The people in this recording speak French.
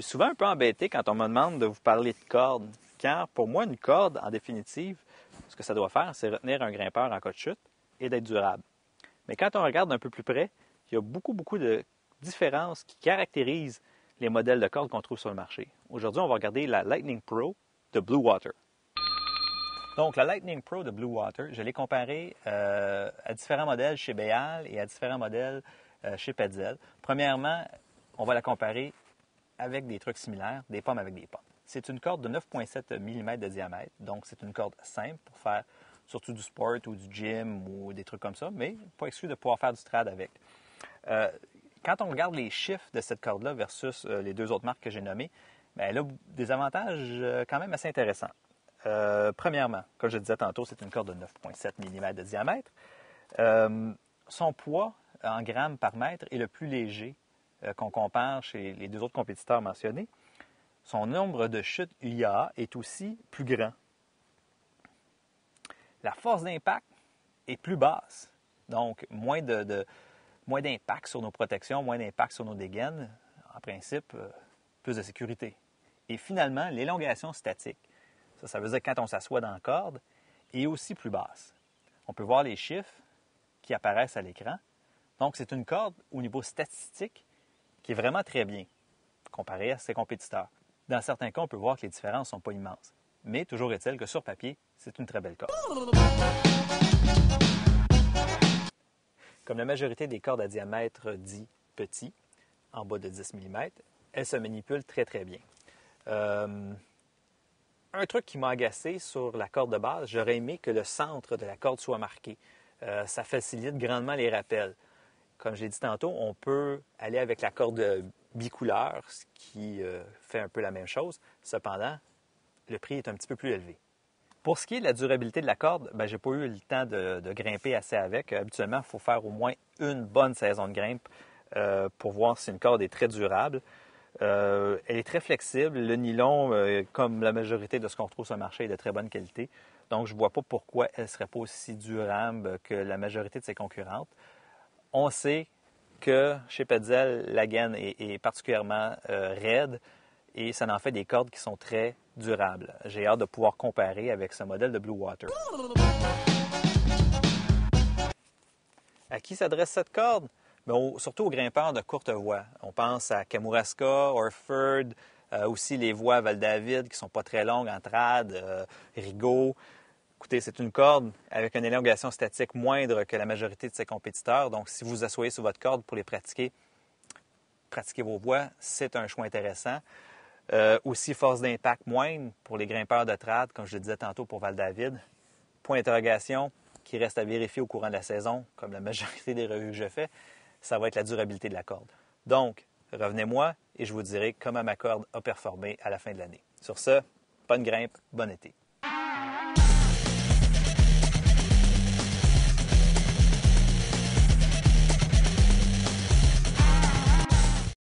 suis souvent un peu embêté quand on me demande de vous parler de corde, car pour moi, une corde, en définitive, ce que ça doit faire, c'est retenir un grimpeur en cas de chute et d'être durable. Mais quand on regarde d'un peu plus près, il y a beaucoup de différences qui caractérisent les modèles de cordes qu'on trouve sur le marché. Aujourd'hui, on va regarder la Lightning Pro de Blue Water. Donc, la Lightning Pro de Blue Water, je l'ai comparée à différents modèles chez Béal et à différents modèles chez Petzl. Premièrement, on va la comparer avec des trucs similaires, des pommes avec des pommes. C'est une corde de 9,7 mm de diamètre, donc c'est une corde simple pour faire surtout du sport ou du gym ou des trucs comme ça, mais pas exclu de pouvoir faire du trad avec. Quand on regarde les chiffres de cette corde-là versus les deux autres marques que j'ai nommées, bien, elle a des avantages quand même assez intéressants. Premièrement, comme je disais tantôt, c'est une corde de 9,7 mm de diamètre. Son poids en grammes par mètre est le plus léger qu'on compare chez les deux autres compétiteurs mentionnés. Son nombre de chutes UIA est aussi plus grand. La force d'impact est plus basse, donc moins d'impact sur nos protections, moins d'impact sur nos dégaines. En principe, plus de sécurité. Et finalement, l'élongation statique. Ça veut dire quand on s'assoit dans la corde, est aussi plus basse. On peut voir les chiffres qui apparaissent à l'écran. Donc, c'est une corde au niveau statistique qui est vraiment très bien comparée à ses compétiteurs. Dans certains cas, on peut voir que les différences ne sont pas immenses. Mais toujours est-il que sur papier, c'est une très belle corde. Comme la majorité des cordes à diamètre dit petit, en bas de 10 mm, elle se manipule très très bien. Un truc qui m'a agacé sur la corde de base, j'aurais aimé que le centre de la corde soit marqué. Ça facilite grandement les rappels. Comme je l'ai dit tantôt, on peut aller avec la corde bicouleur, ce qui fait un peu la même chose. Cependant, le prix est un petit peu plus élevé. Pour ce qui est de la durabilité de la corde, je n'ai pas eu le temps de grimper assez avec. Habituellement, il faut faire au moins une bonne saison de grimpe pour voir si une corde est très durable. Elle est très flexible. Le nylon, comme la majorité de ce qu'on retrouve sur le marché, est de très bonne qualité. Donc, je ne vois pas pourquoi elle ne serait pas aussi durable que la majorité de ses concurrentes. On sait que chez Petzl, la gaine est particulièrement raide et ça en fait des cordes qui sont très durables. J'ai hâte de pouvoir comparer avec ce modèle de Blue Water. À qui s'adresse cette corde? Surtout aux grimpeurs de courte voie. On pense à Kamouraska, Orford, aussi les voies à Val-David qui ne sont pas très longues en trad, Rigaud. Écoutez, c'est une corde avec une élongation statique moindre que la majorité de ses compétiteurs. Donc, si vous vous asseyez sur votre corde pour les pratiquer vos voies, c'est un choix intéressant. Aussi, force d'impact moindre pour les grimpeurs de trad, comme je le disais tantôt pour Val-David. Point d'interrogation qui reste à vérifier au courant de la saison, comme la majorité des revues que je fais, ça va être la durabilité de la corde. Donc, revenez-moi et je vous dirai comment ma corde a performé à la fin de l'année. Sur ce, bonne grimpe, bon été.